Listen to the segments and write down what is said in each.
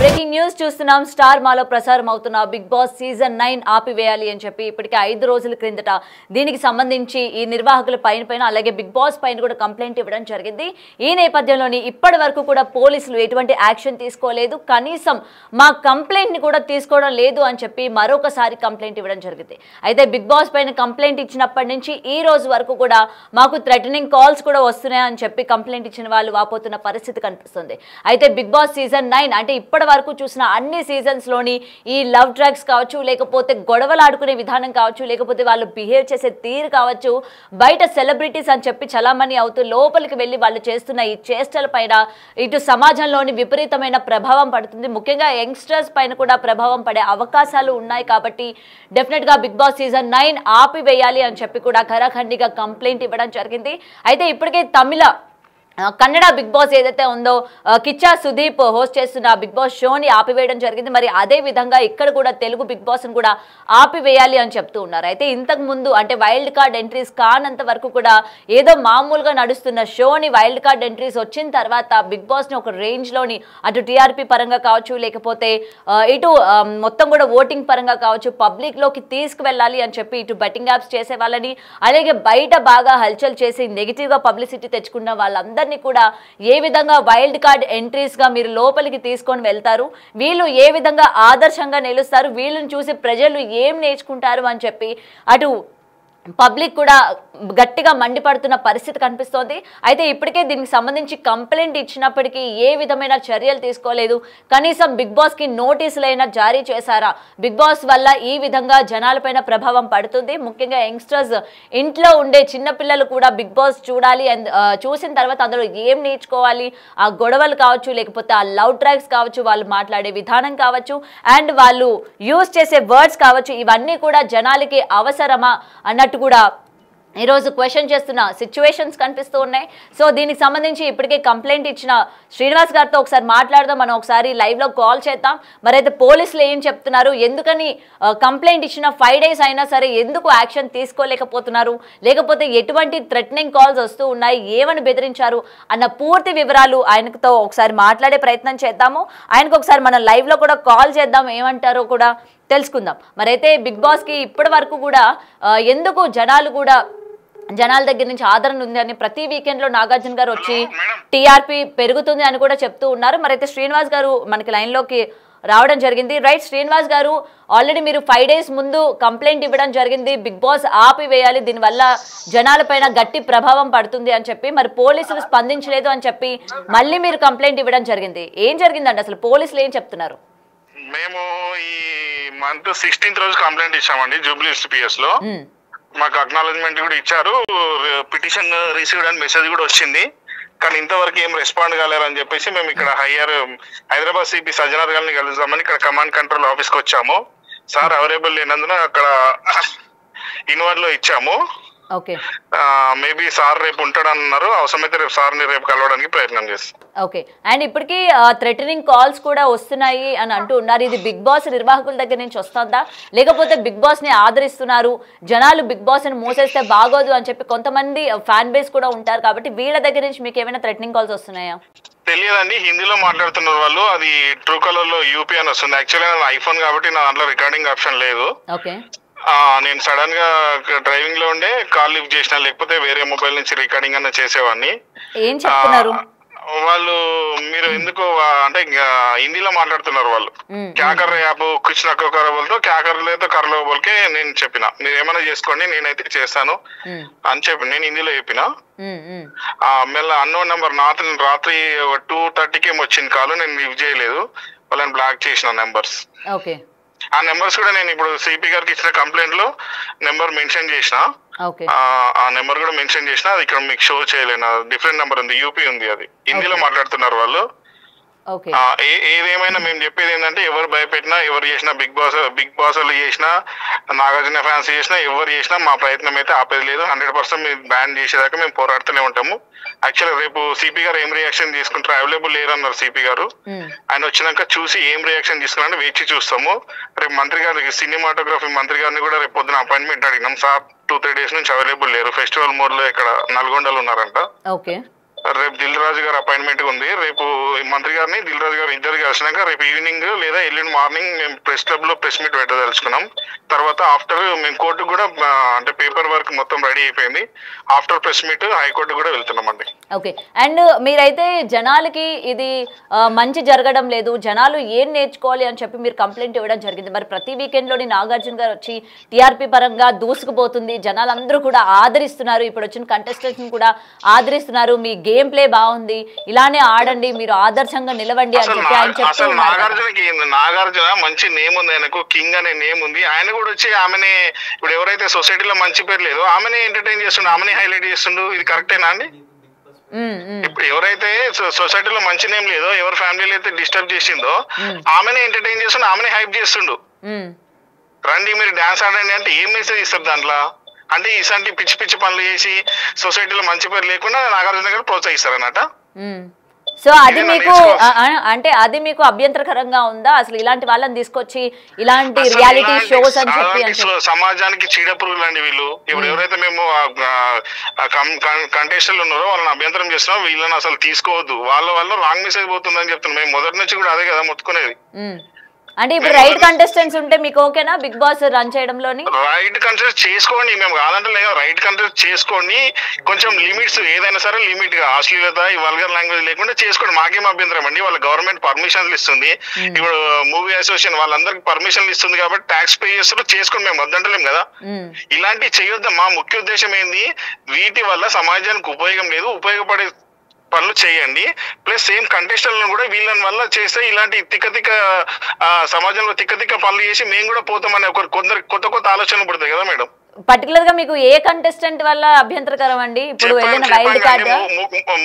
Breaking news చూస్తున్నాం. Star మాలో ప్రసారం అవుతున్న బిగ్ బాస్ సీజన్ 9 ఆపివేయాలి అని చెప్పి ఇప్పటికే 5 రోజుల క్రిందట దీనికి సంబంధించి ఈ నిర్వాహకుల పైన అలాగే బిగ్ బాస్ పైన కూడా కంప్లైంట్ ఇవ్వడం జరిగింది. ఈ నేపథ్యంలోని ఇప్పటి వరకు కూడా పోలీసులు ఎటువంటి యాక్షన్ తీసుకోలేదు, కనీసం మా కంప్లైంట్ ని కూడా తీసుకోవడం లేదు అని చెప్పి మరొకసారి కంప్లైంట్ ఇవ్వడం జరిగింది. అయితే బిగ్ బాస్ పైన కంప్లైంట్ ఇచ్చినప్పటి నుంచి ఈ రోజు వరకు కూడా మాకు థ్రెటనింగ్ కాల్స్ కూడా వస్తున్నాయని చెప్పి కంప్లైంట్ ఇచ్చిన వాళ్ళు వాపోతున్న పరిస్థితి కనిపిస్తుంది. అయితే బిగ్ బాస్ సీజన్ 9 అంటే ఇప్పటి వరకు చూసిన అన్ని సీజన్స్ లోని ఈ లవ్ డ్రగ్స్ కావచ్చు, లేకపోతే గొడవలు ఆడుకునే విధానం కావచ్చు, లేకపోతే వాళ్ళు బిహేవ్ చేసే తీరు కావచ్చు, బయట సెలబ్రిటీస్ అని చెప్పి చలామణి అవుతూ లోపలికి వెళ్ళి వాళ్ళు చేస్తున్న ఈ చేష్టల పైన ఇటు సమాజంలోని విపరీతమైన ప్రభావం పడుతుంది. ముఖ్యంగా యంగ్స్టర్స్ పైన కూడా ప్రభావం పడే అవకాశాలు ఉన్నాయి. కాబట్టి డెఫినెట్ గా బిగ్ బాస్ సీజన్ 9 ఆపివేయాలి అని చెప్పి కూడా ఖరాఖండిగా కంప్లైంట్ ఇవ్వడం జరిగింది. అయితే ఇప్పటికే కన్నడ బిగ్ బాస్ ఏదైతే ఉందో కిచ్చా సుదీప్ హోస్ట్ చేస్తున్న బిగ్ బాస్ షోని ఆపివేయడం జరిగింది. మరి అదే విధంగా ఇక్కడ కూడా తెలుగు బిగ్ బాస్ ని కూడా ఆపివేయాలి అని చెప్తూ ఉన్నారు. అయితే ఇంతకు ముందు అంటే వైల్డ్ కార్డ్ ఎంట్రీస్ కానంత వరకు కూడా ఏదో మామూలుగా నడుస్తున్న షోని వైల్డ్ కార్డ్ ఎంట్రీస్ వచ్చిన తర్వాత బిగ్ బాస్ ని ఒక రేంజ్ లోని అటు టీఆర్పీ పరంగా కావచ్చు, లేకపోతే ఇటు మొత్తం కూడా ఓటింగ్ పరంగా కావచ్చు పబ్లిక్ లోకి తీసుకువెళ్ళాలి అని చెప్పి ఇటు బెట్టింగ్ యాప్స్ చేసే వాళ్ళని, అలాగే బయట బాగా హల్చల్ చేసి నెగిటివ్ గా పబ్లిసిటీ తెచ్చుకున్న వాళ్ళందరూ కూడా ఏ విధంగా వైల్డ్ కార్డ్ ఎంట్రీస్ గా మీరు లోపలికి తీసుకొని వెళ్తారు, వీళ్ళు ఏ విధంగా ఆదర్శంగా నిలుస్తారు, వీళ్ళని చూసి ప్రజలు ఏం నేర్చుకుంటారు అని చెప్పి అటు పబ్లిక్ కూడా గట్టిగా మండిపడుతున్న పరిస్థితి కనిపిస్తోంది. అయితే ఇప్పటికే దీనికి సంబంధించి కంప్లైంట్ ఇచ్చినప్పటికీ ఏ విధమైన చర్యలు తీసుకోలేదు. కనీసం బిగ్ బాస్ కి నోటీసులైనా జారీ చేశారా? బిగ్ బాస్ వల్ల ఈ విధంగా జనాలపైన ప్రభావం పడుతుంది. ముఖ్యంగా యంగ్స్టర్స్ ఇంట్లో ఉండే చిన్నపిల్లలు కూడా బిగ్ బాస్ చూడాలి, చూసిన తర్వాత అందులో ఏం నేర్చుకోవాలి, ఆ గొడవలు కావచ్చు, లేకపోతే ఆ లవ్ డ్రగ్స్ కావచ్చు, వాళ్ళు మాట్లాడే విధానం కావచ్చు, అండ్ వాళ్ళు యూజ్ చేసే వర్డ్స్ కావచ్చు, ఇవన్నీ కూడా జనాలకి అవసరమా అన్నట్టు కూడా ఈరోజు క్వశ్చన్ చేస్తున్న సిచ్యువేషన్స్ కనిపిస్తూ ఉన్నాయి. సో దీనికి సంబంధించి ఇప్పటికే కంప్లైంట్ ఇచ్చిన శ్రీనివాస్ గారితో ఒకసారి మాట్లాడదాం. మనం ఒకసారి లైవ్లో కాల్ చేద్దాం. మరైతే పోలీసులు ఏం చెప్తున్నారు, ఎందుకని కంప్లైంట్ ఇచ్చిన 5 days అయినా సరే ఎందుకు యాక్షన్ తీసుకోలేకపోతున్నారు, లేకపోతే ఎటువంటి థ్రెటనింగ్ కాల్స్ వస్తూ ఉన్నాయి, ఏమని బెదిరించారు అన్న పూర్తి వివరాలు ఆయనతో ఒకసారి మాట్లాడే ప్రయత్నం చేద్దాము. ఆయనకు ఒకసారి మనం లైవ్లో కూడా కాల్ చేద్దాం, ఏమంటారో కూడా తెలుసుకుందాం. మరైతే బిగ్ బాస్కి ఇప్పటి వరకు కూడా ఎందుకు జనాల దగ్గర నుంచి ఆదరణ ఉంది అని ప్రతి వీకెండ్ లో నాగార్జున గారు వచ్చి టీఆర్పీ పెరుగుతుంది అని కూడా చెప్తూ ఉన్నారు. మరైతే శ్రీనివాస్ గారు మనకి లైన్ లోకి రావడం జరిగింది. రైట్ శ్రీనివాస్ గారు, ఆల్రెడీ మీరు 5 days ముందు కంప్లైంట్ ఇవ్వడం జరిగింది, బిగ్ బాస్ ఆపివేయాలి, దీనివల్ల జనాలపైన గట్టి ప్రభావం పడుతుంది అని చెప్పి, మరి పోలీసులు స్పందించలేదు అని చెప్పి మళ్ళీ మీరు కంప్లైంట్ ఇవ్వడం జరిగింది. ఏం జరిగిందండి అసలు, పోలీసులు ఏం చెప్తున్నారు? మేము ఈ మంత్ 16th రోజు కంప్లైంట్ ఇచ్చామండి జూబ్లీహిల్స్ పిఎస్ లో. మాకు అక్నాలజ్మెంట్ కూడా ఇచ్చారు, పిటిషన్ రిసీవ్డ్ అని మెసేజ్ కూడా వచ్చింది. కానీ ఇంతవరకు ఏం రెస్పాండ్ కాలేరని చెప్పేసి మేము ఇక్కడ హైదరాబాద్ సిపి సజ్జనార్ గారిని కలుద్దామని ఇక్కడ కమాండ్ కంట్రోల్ ఆఫీస్కి వచ్చాము. సార్ అవైలబుల్ లేనందున అక్కడ ఇన్వార్డ్ లో ఇచ్చాము. మేబీ సార్ రేపు ఉంటాడన్నారు, అవసరమైతే రేపు సార్ని రేపు కలవడానికి ప్రయత్నం చేస్తాం. ఓకే, అండ్ ఇప్పటికీ థ్రెటనింగ్ కాల్స్ కూడా వస్తున్నాయి అని అంటూ ఉన్నారు. ఇది బిగ్ బాస్ నిర్వాహకుల దగ్గర నుంచి వస్తుందా, లేకపోతే బిగ్ బాస్ ని ఆదరిస్తున్నారు, జనాలు బిగ్ బాస్ ని మోసేస్తే బాగోదు అని చెప్పి కొంతమంది ఫ్యాన్ బేస్ కూడా ఉంటారు, కాబట్టి వీళ్ళ దగ్గర నుంచి మీకు ఏమైనా థ్రెటనింగ్ కాల్స్ వస్తున్నాయా? తెలియదండి, హిందీలో మాట్లాడుతున్నారు వాళ్ళు. అది ట్రూ కలర్ లో యూపీ అని వస్తుంది. యాక్చువల్లీ నా ఐఫోన్ కాబట్టి నా దాంట్లో రికార్డింగ్ ఆప్షన్ లేదు. నేను సడన్ గా డ్రైవింగ్ లో ఉండే కాల్ లిఫ్ట్ చేసిన, లేకపోతే వేరే మొబైల్ నుంచి రికార్డింగ్ అన్న చేసేవాడిని. ఏం చెప్తున్నారు వాళ్ళు? మీరు ఎందుకు అంటే హిందీలో మాట్లాడుతున్నారు వాళ్ళు. క్యాకర్ యాప్ కుచ్ నక్కో కరోబోల్తో క్యాకర్ లేదో కర్లో బోల్కే నేను చెప్పిన, మీరు ఏమైనా చేసుకోండి నేనైతే చేస్తాను అని చెప్పి నేను హిందీలో చెప్పిన. మళ్ళీ అన్నోన్ నెంబర్ రాత్రి 2:30కి వచ్చింది కాల్, నేను లిఫ్ట్ చేయలేదు, వాళ్ళని బ్లాక్ చేసిన నెంబర్స్. ఆ నెంబర్స్ కూడా నేను ఇప్పుడు సిపి గారికి ఇచ్చిన కంప్లైంట్ లో నెంబర్ మెన్షన్ చేసిన, ఆ నెంబర్ కూడా మెన్షన్ చేసిన. అది ఇక్కడ మీకు షో చేయలేను, డిఫరెంట్ నెంబర్ ఉంది, యూపీ ఉంది, అది హిందీలో మాట్లాడుతున్నారు వాళ్ళు. ఏదేమైనా మేము చెప్పేది ఏంటంటే, ఎవరు భయపెట్టినా, ఎవరు చేసినా, బిగ్ బాస్ వాళ్ళు చేసినా, నాగార్జున ఫ్యాన్స్ చేసినా, ఎవరు చేసినా మా ప్రయత్నం అయితే ఆపేది లేదు. 100% మేము బ్యాన్ చేసేదాకా మేము పోరాడుతూనే ఉంటాము. యాక్చువల్గా రేపు సిపి గారు ఏం రియాక్షన్ తీసుకుంటారు, అవైలబుల్ లేరన్నారు సిపి గారు. ఆయన వచ్చినాక చూసి ఏం రియాక్షన్ తీసుకున్నారని వేచి చూస్తాము. రేపు మంత్రి గారికి, సినిమాటోగ్రఫీ మంత్రి గారిని కూడా రేపు పొద్దున అపాయింట్మెంట్ అడిగినాం. సార్ 2-3 days నుంచి అవైలబుల్ లేరు, ఫెస్టివల్ మోడ్ లో ఇక్కడ నల్గొండలో ఉన్నారంట. రేపు దిల్ రాజు గారు అపాయింట్మెంట్ ఉంది. రేపు మంత్రి గారిని దిల్ రాజు గారు ఇద్దరు కలిసినాక రేపు ఈవినింగ్ లేదా ఎల్లుండి మార్నింగ్ మేము ప్రెస్ క్లబ్ లో ప్రెస్ మీట్ పెట్టదలుచుకున్నాం. తర్వాత ఆఫ్టర్ మేము కోర్టుకు కూడా అంటే పేపర్ వర్క్ మొత్తం రెడీ అయిపోయింది. ఆఫ్టర్ ప్రెస్ మీట్ హైకోర్టు కూడా వెళ్తున్నామండి. ఓకే. అండ్ మీరైతే జనాలకి ఇది మంచి జరగడం లేదు, జనాలు ఏం నేర్చుకోవాలి అని చెప్పి మీరు కంప్లైంట్ ఇవ్వడం జరిగింది. మరి ప్రతి వీకెండ్ లోని నాగార్జున గారు వచ్చి టీఆర్పీ పరంగా దూసుకుపోతుంది, జనాలందరూ కూడా ఆదరిస్తున్నారు, ఇప్పుడు వచ్చిన కంటెస్టెంట్స్ కూడా ఆదరిస్తున్నారు, మీ గేమ్ ప్లే బాగుంది, ఇలానే ఆడండి, మీరు ఆదర్శంగా నిలవండి అని చెప్పి ఆయన చెప్తూ ఉన్నారు. నాగార్జున మంచి నేమ్ ఉంది, ఆయనకు కింగ్ అనే నేమ్ ఉంది. ఆయన కూడా వచ్చి ఆమెని ఇప్పుడు ఎవరైతే సొసైటీలో మంచి పేరు లేదో ఆమెనే ఎంటర్టైన్ చేస్తుండు, ఆమెనే హైలైట్ చేస్తుండు. ఇది కరెక్టేనా అండి? ఇప్పుడు ఎవరైతే సొసైటీలో మంచి నేమ్ లేదో, ఎవరి ఫ్యామిలీలో అయితే డిస్టర్బ్ చేసిందో ఆమెనే ఎంటర్టైన్ చేస్తుండు, ఆమెనే హైప్ చేస్తుండు. రండి మీరు డాన్స్ ఆడండి అంటే ఏం మెసేజ్ ఇస్తారు దాంట్లో? అంటే ఇలాంటి పిచ్చి పిచ్చి పనులు చేసి సొసైటీలో మంచి పేరు లేకుండా నాగార్జున గారు ప్రోత్సహిస్తారు అన్నట. సో అది మీకు అంటే అది మీకు అభ్యంతరకరంగా ఉందా అసలు ఇలాంటి వాళ్ళని తీసుకొచ్చి ఇలాంటి రియాలిటీ షోస్ అని చెప్పి? సమాజానికి చీడపురుగులు అండి వీళ్ళు. ఇప్పుడు ఎవరైతే మేము కంటెస్టెంట్లు ఉన్నారో వాళ్ళని అభ్యంతరం చేస్తున్నాం, వీళ్ళని అసలు తీసుకోవద్దు, వాళ్ళ రాంగ్ మెసేజ్ పోతుందని చెప్తున్నాం. మేము మొదటి నుంచి కూడా అదే కదా మొత్తుకునేది. అంటే ఇప్పుడు రైట్ కంటెస్టెంట్స్ ఉంటే మీకు ఓకేనా బిగ్ బాస్ రన్ చేయడంలోని? రైట్ కంటెస్ట్ చేసుకోండి, మేము కాదంటే లేదు, రైట్ కంటెస్ట్ చేసుకోండి. కొంచెం లిమిట్స్ ఏదైనా సరే లిమిట్ గా అశ్లీలత ఈ వల్గర్ లాంగ్వేజ్ లేకుండా చేసుకోండి, మాకేం అభ్యంతరం అండి. వాళ్ళ గవర్నమెంట్ పర్మిషన్లు ఇస్తుంది, ఇప్పుడు మూవీ అసోసియేషన్ వాళ్ళందరికి పర్మిషన్లు ఇస్తుంది కాబట్టి ట్యాక్స్ పే చేస్తారు, చేసుకోండి, మేము వద్దంటలేం కదా. ఇలాంటివి చేయొద్దాం. మా ముఖ్య ఉద్దేశం ఏంది, వీటి వల్ల సమాజానికి ఉపయోగం లేదు, ఉపయోగపడే పనులు చేయండి. ప్లస్ సేమ్ కంటెస్టెంట్లను కూడా వీళ్ళని వల్ల చేస్తే ఇలాంటి తిక్క సమాజంలో తిక్క పనులు చేసి మేము కూడా పోతామని కొందరు కొత్త కొత్త ఆలోచనలు పడతాయి కదా మేడం. పర్టికులర్ గా మీకు ఏ కంటెస్టెంట్ వల్ల అభ్యంతరకరం అండి? ఇప్పుడు వైల్డ్ కార్డ్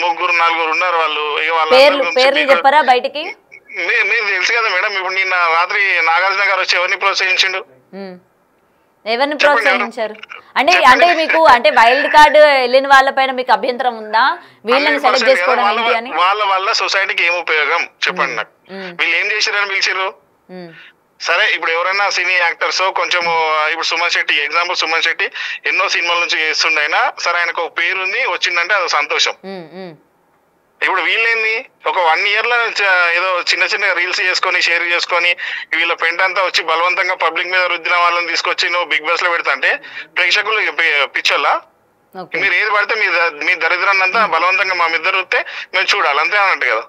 ముగ్గురు నలుగురు ఉన్నారు, వాళ్ళు పేర్లు చెప్పారా బయటికి? మీరు తెలుసు కదా మేడం. ఇప్పుడు నిన్న రాత్రి నాగార్జున గారు వచ్చి ఎవరిని ప్రోత్సహించిండు? ఎవరిని ప్రోత్సహించారు అంటే? అంటే మీకు అంటే వైల్డ్ కార్డ్ వెళ్ళిన వాళ్ళ పైన మీకు అభ్యంతరం ఉందా? వీళ్ళని సెలెక్ట్ చేసుకోవడం ఏంటి అని? వాళ్ళ వల్ల సొసైటీకి ఏం ఉపయోగం చెప్పండి నాకు. వీళ్ళు ఏం చేశారని పిలిచారు? సరే ఇప్పుడు ఎవరైనా సినీ యాక్టర్స్ కొంచెం ఇప్పుడు సుమన్ శెట్టి ఎగ్జాంపుల్, సుమన్ శెట్టి ఎన్నో సినిమాల నుంచి చేస్తుండైనా సరే ఆయనకు ఒక పేరు ఉంది, వచ్చిందంటే అది సంతోషం. ఇప్పుడు వీళ్ళేంది ఒక 1 year లో ఏదో చిన్న చిన్న రీల్స్ చేసుకొని షేర్ చేసుకొని వీళ్ళ పెంట అంతా వచ్చి బలవంతంగా పబ్లిక్ మీద రుద్దిన వాళ్ళని తీసుకొచ్చి నువ్వు బిగ్ బాస్ లో పెడతా అంటే ప్రేక్షకులు పిచ్చోళ్ళా? మీరు ఏది పడితే మీ దరిద్రాన్ని అంతా బలవంతంగా మా ఇద్దరు రుద్దితే మేము చూడాలి అంతే అన్నట్టు కదా.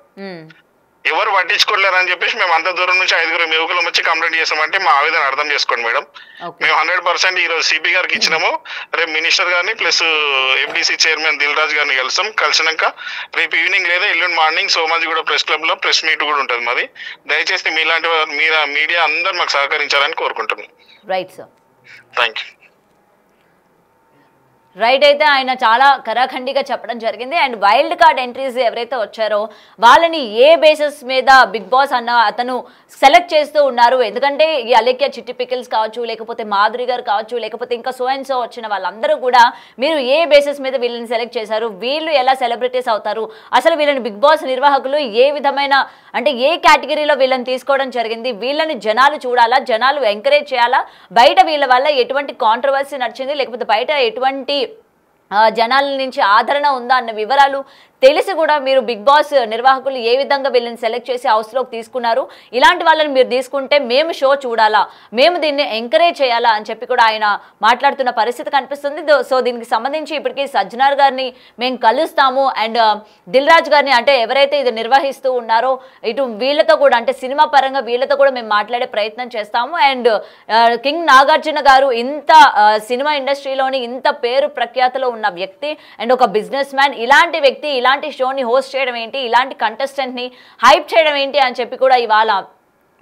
ఎవరు పట్టించుకోలేరు అని చెప్పేసి మేము అంత దూరం నుంచి 5 యువకులం వచ్చి కంప్లైంట్ చేస్తామంటే మా ఆవేదన అర్థం చేసుకోండి మేడం. మేము 100% ఈరోజు సిపి గారికి ఇచ్చినాము, రేపు మినిస్టర్ గారిని plus FDC chairman Dil Raju గారిని కలిసినాక రేపు ఈవినింగ్ లేదా ఎల్లుండి మార్నింగ్ సోమాజిగూడ ప్రెస్ క్లబ్ లో ప్రెస్ మీట్ కూడా ఉంటుంది మాది. దయచేసి మీలాంటి మీడియా అందరు మాకు సహకరించాలని కోరుకుంటున్నాం. Right sir, thank you. Right. అయితే ఆయన చాలా కరాఖండిగా చెప్పడం జరిగింది. అండ్ వైల్డ్ కార్డ్ ఎంట్రీస్ ఎవరైతే వచ్చారో వాళ్ళని ఏ బేసిస్ మీద బిగ్ బాస్ అన్న అతను సెలెక్ట్ చేస్తూ ఉన్నారు? ఎందుకంటే ఈ అలేఖ్య చిట్టి పికిల్స్ కావచ్చు, లేకపోతే మాధురి గారు కావచ్చు, లేకపోతే ఇంకా సో అండ్ సో వచ్చిన వాళ్ళందరూ కూడా మీరు ఏ బేసిస్ మీద వీళ్ళని సెలెక్ట్ చేశారు? వీళ్ళు ఎలా సెలబ్రిటీస్ అవుతారు? అసలు వీళ్ళని బిగ్ బాస్ నిర్వాహకులు ఏ విధమైన అంటే ఏ కేటగిరీలో వీళ్ళని తీసుకోవడం జరిగింది? వీళ్ళని జనాలు చూడాలా, జనాలు ఎంకరేజ్ చేయాలా? బయట వీళ్ళ వల్ల ఎటువంటి కాంట్రవర్సీ నడిచింది, లేకపోతే బయట ఎటువంటి జనాల నుంచి ఆదరణ ఉందా అన్న వివరాలు తెలిసి కూడా మీరు బిగ్ బాస్ నిర్వాహకులు ఏ విధంగా వీళ్ళని సెలెక్ట్ చేసి హౌస్లోకి తీసుకున్నారు? ఇలాంటి వాళ్ళని మీరు తీసుకుంటే మేము షో చూడాలా, మేము దీన్ని ఎంకరేజ్ చేయాలా అని చెప్పి కూడా ఆయన మాట్లాడుతున్న పరిస్థితి కనిపిస్తుంది. సో దీనికి సంబంధించి ఇప్పటికీ సజ్జనార్ గారిని మేము కలుస్తాము అండ్ దిల్ రాజు గారిని అంటే ఎవరైతే ఇది నిర్వహిస్తూ ఉన్నారో ఇటు వీళ్ళతో కూడా అంటే సినిమా పరంగా వీళ్ళతో కూడా మేము మాట్లాడే ప్రయత్నం చేస్తాము. అండ్ కింగ్ నాగార్జున గారు ఇంత సినిమా ఇండస్ట్రీలోని ఇంత పేరు ప్రఖ్యాతలో ఉన్న వ్యక్తి అండ్ ఒక బిజినెస్ మ్యాన్, ఇలాంటి వ్యక్తి ఇలాంటి షోని హోస్ట్ చేయడం ఏంటి, ఇలాంటి కంటెస్టెంట్ ని హైప్ చేయడం ఏంటి అని చెప్పి కూడా ఇవాళ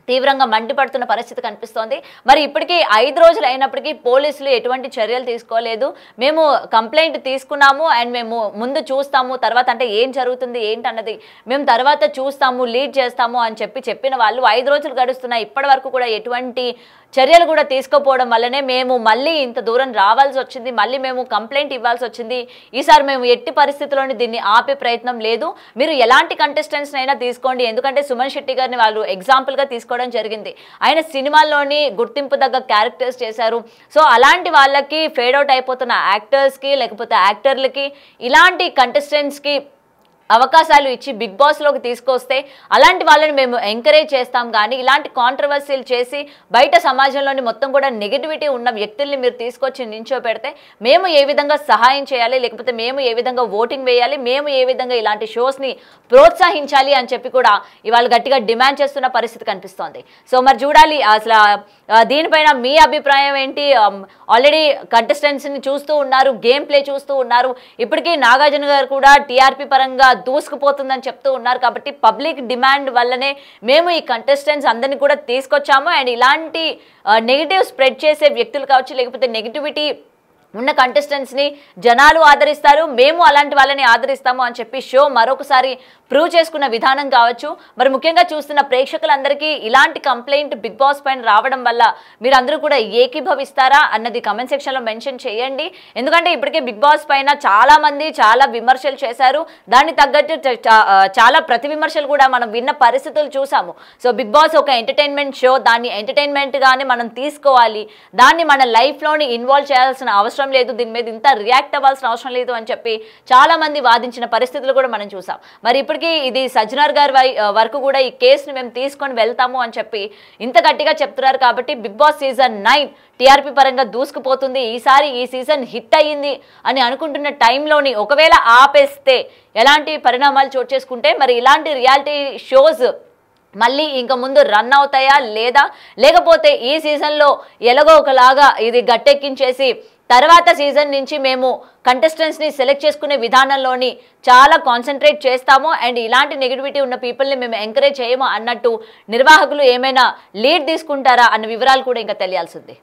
తీవ్రంగా మండిపడుతున్న పరిస్థితి కనిపిస్తోంది. మరి ఇప్పటికీ 5 రోజులు అయినప్పటికీ పోలీసులు ఎటువంటి చర్యలు తీసుకోలేదు. మేము కంప్లైంట్ తీసుకున్నాము అండ్ మేము ముందు చూస్తాము, తర్వాత అంటే ఏం జరుగుతుంది ఏంటన్నది మేము తర్వాత చూస్తాము, లీడ్ చేస్తాము అని చెప్పిన వాళ్ళు 5 రోజులు గడుస్తున్నాయి. ఇప్పటి వరకు కూడా ఎటువంటి చర్యలు కూడా తీసుకోపోవడం వల్లనే మేము మళ్ళీ ఇంత దూరం రావాల్సి వచ్చింది, మళ్ళీ మేము కంప్లైంట్ ఇవ్వాల్సి వచ్చింది. ఈసారి మేము ఎట్టి పరిస్థితుల్లోని దీన్ని ఆపే ప్రయత్నం లేదు. మీరు ఎలాంటి కంటెస్టెంట్స్ అయినా తీసుకోండి, ఎందుకంటే సుమన్ శెట్టి గారిని వాళ్ళు ఎగ్జాంపుల్గా తీసుకోవడం జరిగింది. ఆయన సినిమాల్లోని గుర్తింపు దగ్గర క్యారెక్టర్స్ చేశారు. సో అలాంటి వాళ్ళకి ఫేడ్ అవుట్ అయిపోతున్న యాక్టర్స్కి లేకపోతే యాక్టర్లకి ఇలాంటి కంటెస్టెంట్స్కి అవకాశాలు ఇచ్చి బిగ్ బాస్లోకి తీసుకొస్తే అలాంటి వాళ్ళని మేము ఎంకరేజ్ చేస్తాం. కానీ ఇలాంటి కాంట్రవర్సీలు చేసి బయట సమాజంలోని మొత్తం కూడా నెగిటివిటీ ఉన్న వ్యక్తుల్ని మీరు తీసుకొచ్చి నించోపెడితే మేము ఏ విధంగా సహాయం చేయాలి, లేకపోతే మేము ఏ విధంగా ఓటింగ్ వేయాలి, మేము ఏ విధంగా ఇలాంటి షోస్ని ప్రోత్సహించాలి అని చెప్పి కూడా ఇవాళ గట్టిగా డిమాండ్ చేస్తున్న పరిస్థితి కనిపిస్తోంది. సో మరి చూడాలి అసలు దీనిపైన మీ అభిప్రాయం ఏంటి? ఆల్రెడీ కంటెస్టెంట్స్ని చూస్తూ ఉన్నారు, గేమ్ ప్లే చూస్తూ ఉన్నారు. ఇప్పటికీ నాగార్జున గారు కూడా టీఆర్పీ పరంగా దూసుకుపోతుందని చెప్తూ ఉన్నారు. కాబట్టి పబ్లిక్ డిమాండ్ వల్లనే మేము ఈ కంటెస్టెంట్స్ అందరినీ కూడా తీసుకొచ్చాము. అండ్ ఇలాంటి నెగిటివ్ స్ప్రెడ్ చేసే వ్యక్తులు కావచ్చు, లేకపోతే నెగిటివిటీ ఉన్న కంటెస్టెంట్స్ని జనాలు ఆదరిస్తారు, మేము అలాంటి వాళ్ళని ఆదరిస్తాము అని చెప్పి షో మరొకసారి ప్రూవ్ చేసుకున్న విధానం కావచ్చు. మరి ముఖ్యంగా చూస్తున్న ప్రేక్షకులందరికీ ఇలాంటి కంప్లైంట్ బిగ్ బాస్ పైన రావడం వల్ల మీరందరూ కూడా ఏకీభవిస్తారా అన్నది కమెంట్ సెక్షన్లో మెన్షన్ చేయండి. ఎందుకంటే ఇప్పటికే బిగ్ బాస్ పైన చాలా మంది చాలా విమర్శలు చేశారు. దానికి తగ్గట్టు చాలా ప్రతి విమర్శలు కూడా మనం విన్న పరిస్థితులు చూసాము. సో బిగ్ బాస్ ఒక ఎంటర్టైన్మెంట్ షో, దాన్ని ఎంటర్టైన్మెంట్గానే మనం తీసుకోవాలి, దాన్ని మన లైఫ్లోని ఇన్వాల్వ్ చేయాల్సిన అవసరం లేదు, దీని మీద ఇంత రియాక్ట్ అవ్వాల్సిన అవసరం లేదు అని చెప్పి చాలా మంది వాదించిన పరిస్థితులు కూడా మనం చూసాం. మరి ఇప్పటికీ ఇది సజ్జనార్ గారి వరకు కూడా ఈ కేసుని మేము తీసుకొని వెళ్తాము అని చెప్పి ఇంత గట్టిగా చెప్తున్నారు. కాబట్టి బిగ్ బాస్ సీజన్ 9 టీఆర్పీ పరంగా దూసుకుపోతుంది. ఈసారి ఈ సీజన్ హిట్ అయ్యింది అని అనుకుంటున్న టైంలోని ఒకవేళ ఆపేస్తే ఎలాంటి పరిణామాలు చోటు చేసుకుంటే మరి ఇలాంటి రియాలిటీ షోస్ మళ్ళీ ఇంకా ముందు రన్ అవుతాయా లేదా, లేకపోతే ఈ సీజన్లో ఎలాగో ఒకలాగా ఇది గట్టెక్కించేసి తర్వాత సీజన్ నుంచి మేము కంటెస్టెంట్స్ని సెలెక్ట్ చేసుకునే విధానంలోని చాలా కాన్సన్ట్రేట్ చేస్తాము అండ్ ఇలాంటి నెగిటివిటీ ఉన్న పీపుల్ని మేము ఎంకరేజ్ చేయము అన్నట్టు నిర్వాహకులు ఏమైనా లీడ్ తీసుకుంటారా అన్న వివరాలు కూడా ఇంకా తెలియాల్సింది.